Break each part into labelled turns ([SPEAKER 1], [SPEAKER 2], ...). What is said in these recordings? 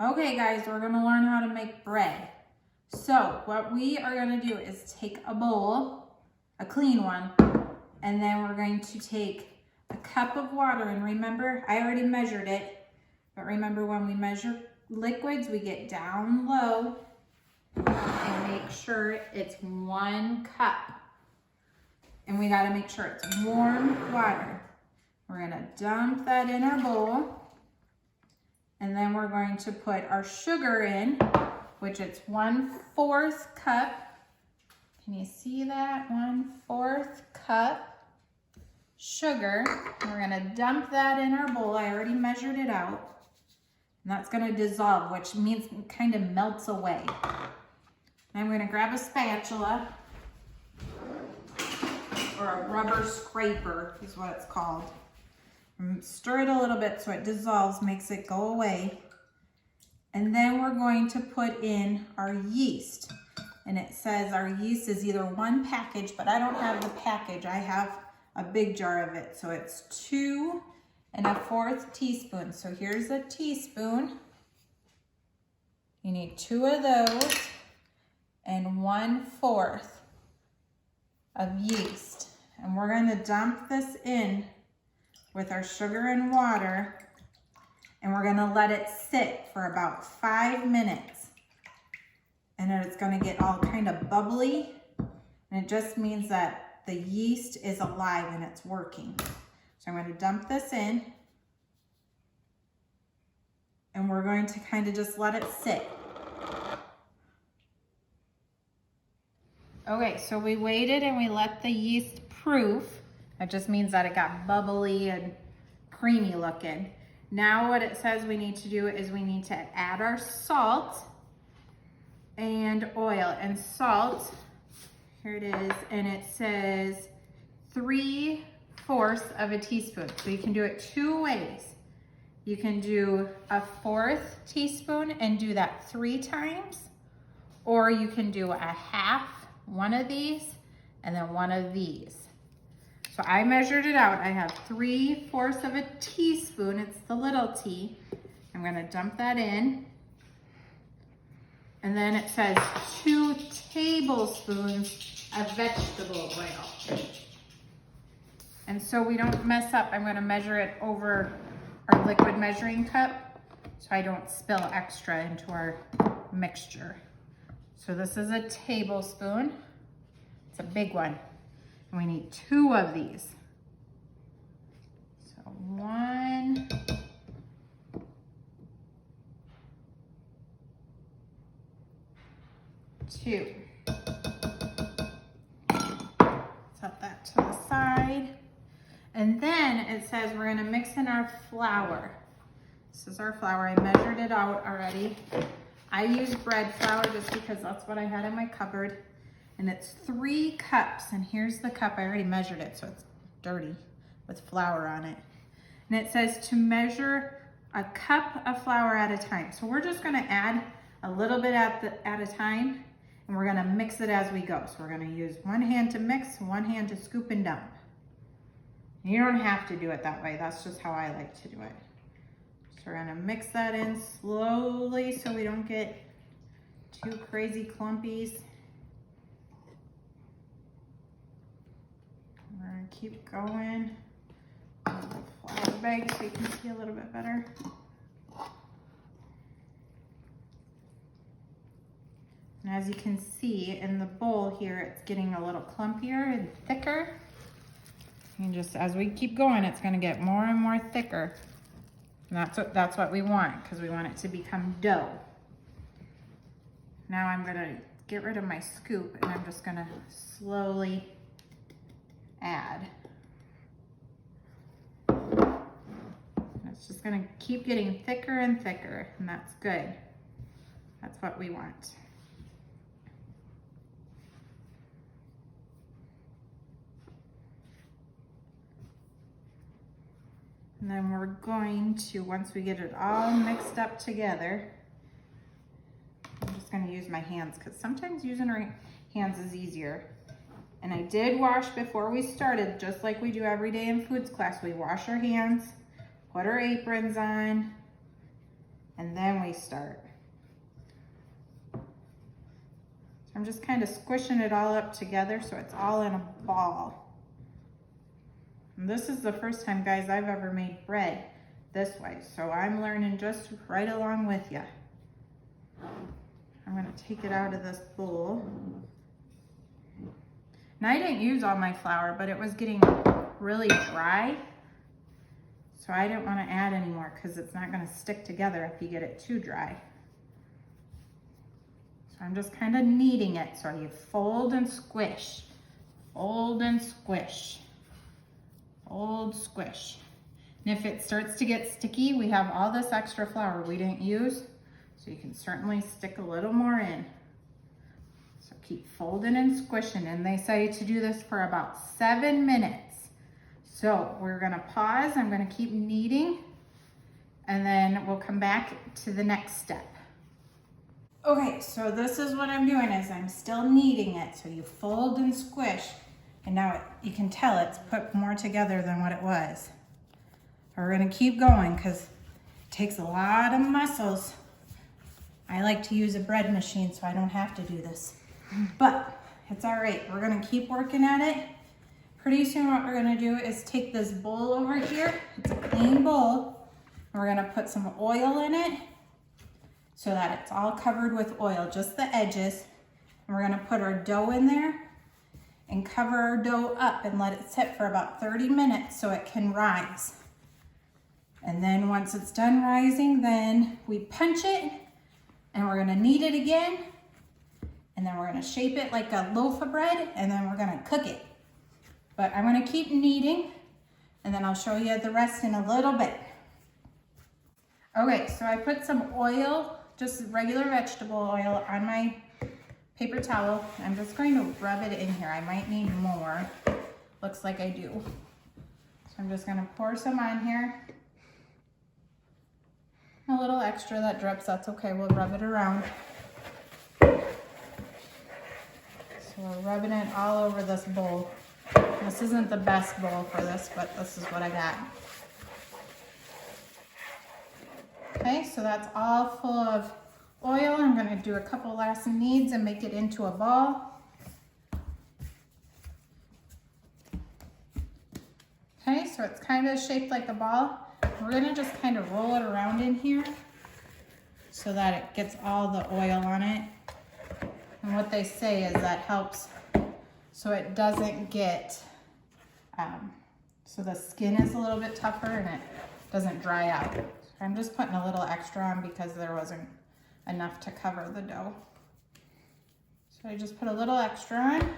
[SPEAKER 1] Okay guys, we're gonna learn how to make bread. So what we are gonna do is take a bowl, a clean one, and then we're going to take a cup of water. And remember, I already measured it, but remember when we measure liquids, we get down low and make sure it's 1 cup. And we gotta make sure it's warm water. We're gonna dump that in our bowl. And then we're going to put our sugar in, which it's 1/4 cup. Can you see that? 1/4 cup sugar. We're gonna dump that in our bowl. I already measured it out. And that's gonna dissolve, which means it kind of melts away. And I'm gonna grab a spatula, or a rubber scraper is what it's called. Stir it a little bit so it dissolves, makes it go away. And then we're going to put in our yeast. And it says our yeast is either 1 package, but I don't have the package. I have a big jar of it. So it's 2 1/4 teaspoons. So here's a teaspoon. You need 2 of those and 1/4 of yeast. And we're going to dump this in with our sugar and water, and we're gonna let it sit for about 5 minutes. And then it's gonna get all kind of bubbly, and it just means that the yeast is alive and it's working. So I'm gonna dump this in, and we're going to kind of just let it sit. Okay, so we waited and we let the yeast proof. That just means that it got bubbly and creamy looking. Now what it says we need to do is we need to add our salt and oil. And salt, here it is, and it says 3/4 of a teaspoon. So you can do it 2 ways. You can do a 1/4 teaspoon and do that 3 times, or you can do a half, 1 of these, and then 1 of these. So I measured it out. I have 3/4 of a teaspoon. It's the little t. I'm gonna dump that in. And then it says 2 tablespoons of vegetable oil. And so we don't mess up, I'm gonna measure it over our liquid measuring cup so I don't spill extra into our mixture. So this is a tablespoon. It's a big one. And we need 2 of these. So 1, 2. Set that to the side. And then it says we're gonna mix in our flour. This is our flour. I measured it out already. I use bread flour just because that's what I had in my cupboard. And it's 3 cups, and here's the cup. I already measured it, so it's dirty with flour on it. And it says to measure a cup of flour at a time. So we're just gonna add a little bit at a time, and we're gonna mix it as we go. So we're gonna use 1 hand to mix, 1 hand to scoop and dump. And you don't have to do it that way. That's just how I like to do it. So we're gonna mix that in slowly so we don't get too crazy clumpies. We're gonna keep going. The flour bag so you can see a little bit better. And as you can see in the bowl here, it's getting a little clumpier and thicker. And just as we keep going, it's gonna get more and more thicker. And that's what we want, because we want it to become dough. Now I'm gonna get rid of my scoop, and I'm just gonna slowly add. It's just gonna keep getting thicker and thicker, and that's good. That's what we want. And then we're going to, once we get it all mixed up together, I'm just gonna use my hands, because sometimes using our hands is easier. And I did wash before we started, just like we do every day in foods class. We wash our hands, put our aprons on, and then we start. So I'm just kind of squishing it all up together so it's all in a ball. And this is the first time, guys, I've ever made bread this way, so I'm learning just right along with you. I'm gonna take it out of this bowl. Now I didn't use all my flour, but it was getting really dry, so I didn't want to add any more because it's not going to stick together if you get it too dry. So I'm just kind of kneading it, so you fold and squish, fold and squish, fold, squish. And if it starts to get sticky, we have all this extra flour we didn't use, so you can certainly stick a little more in. So keep folding and squishing, and they say to do this for about 7 minutes. So we're gonna pause, I'm gonna keep kneading, and then we'll come back to the next step. Okay, so this is what I'm doing is I'm still kneading it. So you fold and squish, and now you can tell it's put more together than what it was. We're gonna keep going because it takes a lot of muscles. I like to use a bread machine so I don't have to do this, but it's all right. We're gonna keep working at it. Pretty soon what we're gonna do is take this bowl over here. It's a clean bowl. And we're gonna put some oil in it so that it's all covered with oil, just the edges. And we're gonna put our dough in there and cover our dough up and let it sit for about 30 minutes so it can rise. And then once it's done rising, then we punch it and we're gonna knead it again. And then we're gonna shape it like a loaf of bread, and then we're gonna cook it. But I'm gonna keep kneading, and then I'll show you the rest in a little bit. Okay, so I put some oil, just regular vegetable oil, on my paper towel. I'm just going to rub it in here. I might need more. Looks like I do. So I'm just gonna pour some on here. A little extra that drips, that's okay. We'll rub it around. So we're rubbing it all over this bowl. This isn't the best bowl for this, but this is what I got. Okay, so that's all full of oil. I'm gonna do a couple last kneads and make it into a ball. Okay, so it's kind of shaped like a ball. We're gonna just kind of roll it around in here so that it gets all the oil on it. And what they say is that helps so it doesn't get, so the skin is a little bit tougher and it doesn't dry out. So I'm just putting a little extra on because there wasn't enough to cover the dough. So I just put a little extra on.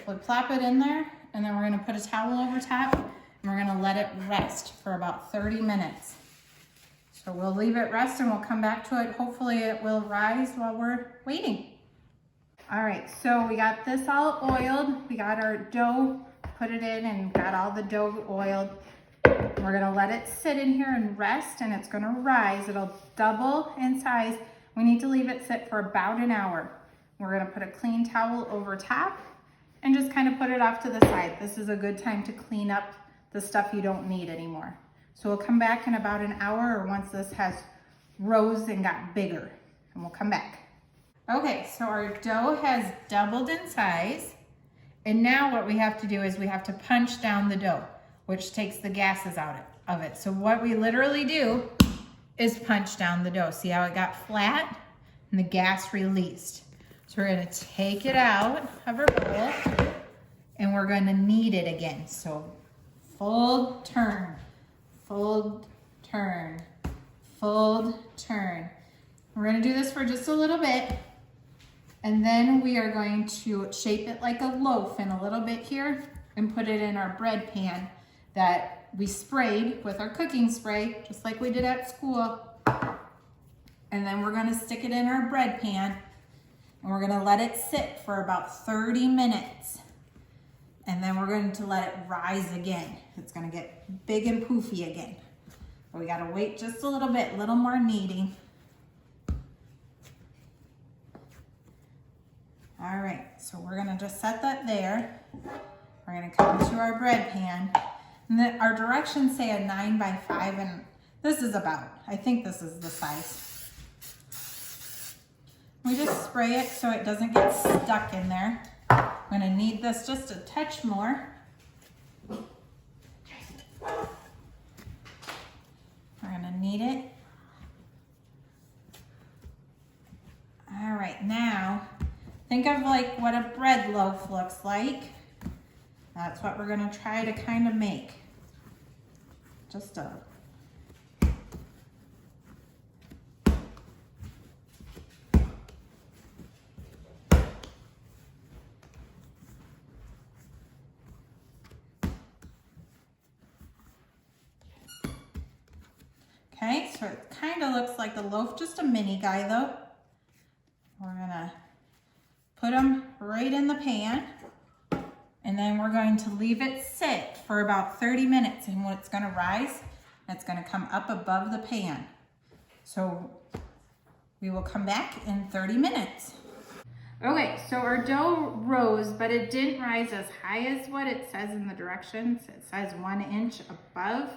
[SPEAKER 1] We'll plop it in there, and then we're gonna put a towel over top, and we're gonna let it rest for about 30 minutes. So we'll leave it rest and we'll come back to it. Hopefully it will rise while we're waiting. All right, so we got this all oiled. We got our dough, put it in and got all the dough oiled. We're gonna let it sit in here and rest, and it's gonna rise. It'll double in size. We need to leave it sit for about an hour. We're gonna put a clean towel over top and just kind of put it off to the side. This is a good time to clean up the stuff you don't need anymore. So we'll come back in about an hour, or once this has rose and got bigger, and we'll come back. Okay, so our dough has doubled in size, and now what we have to do is we have to punch down the dough, which takes the gases out of it. So what we literally do is punch down the dough. See how it got flat and the gas released? So we're gonna take it out of our bowl and we're gonna knead it again. So fold, turn, fold, turn, fold, turn. We're gonna do this for just a little bit, and then we are going to shape it like a loaf in a little bit here and put it in our bread pan that we sprayed with our cooking spray, just like we did at school. And then we're gonna stick it in our bread pan, and we're gonna let it sit for about 30 minutes. And then we're going to let it rise again. It's gonna get big and poofy again. But we gotta wait just a little bit, a little more kneading. All right, so we're gonna just set that there. We're gonna come to our bread pan. And our directions say a 9 by 5, and This is about, I think this is the size. We just spray it so it doesn't get stuck in there. I'm gonna knead this just a touch more. We're gonna knead it. All right, now think of like what a bread loaf looks like. That's what we're gonna try to kind of make. Just a okay, so it kind of looks like the loaf, just a mini guy though. We're gonna put them right in the pan, and then we're going to leave it sit for about 30 minutes, and when it's gonna rise, it's gonna come up above the pan. So we will come back in 30 minutes. Okay, so our dough rose, but it didn't rise as high as what it says in the directions. It says 1 inch above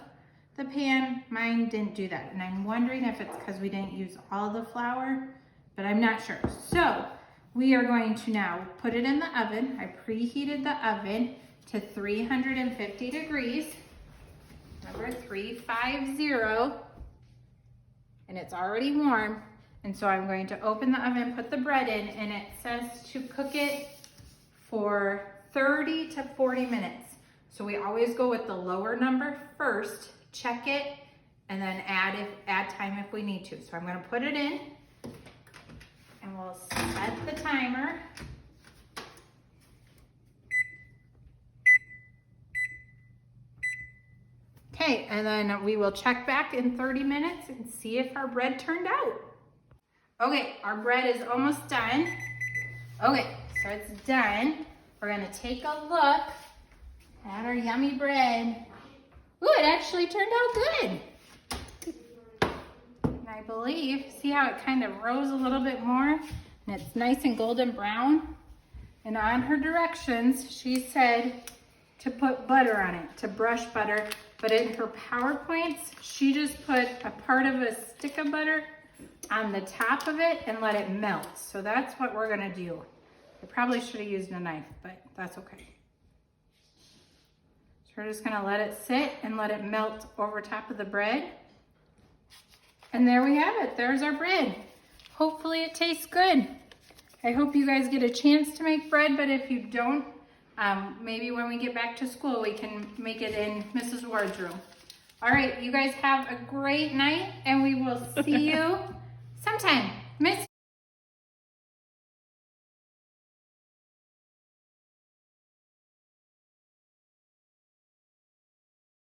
[SPEAKER 1] the pan. Mine didn't do that, and I'm wondering if it's because we didn't use all the flour, but I'm not sure. So we are going to now put it in the oven. I preheated the oven to 350 degrees. Remember, 350, and it's already warm. And so I'm going to open the oven, put the bread in, and it says to cook it for 30 to 40 minutes. So we always go with the lower number first, check it, and then add time if we need to. So I'm gonna put it in, and we'll set the timer. Okay, and then we will check back in 30 minutes and see if our bread turned out. Okay, our bread is almost done. Okay, so it's done. We're gonna take a look at our yummy bread. Ooh, it actually turned out good. And I believe, see how it kind of rose a little bit more? And it's nice and golden brown. And on her directions, she said to put butter on it, to brush butter. But in her PowerPoints, she just put a part of a stick of butter on the top of it and let it melt. So that's what we're gonna do. I probably should have used a knife, but that's okay. So we're just gonna let it sit and let it melt over top of the bread. And there we have it, there's our bread. Hopefully it tastes good. I hope you guys get a chance to make bread, but if you don't, maybe when we get back to school, we can make it in Mrs. Ward's room. All right, you guys have a great night, and we will see you sometime.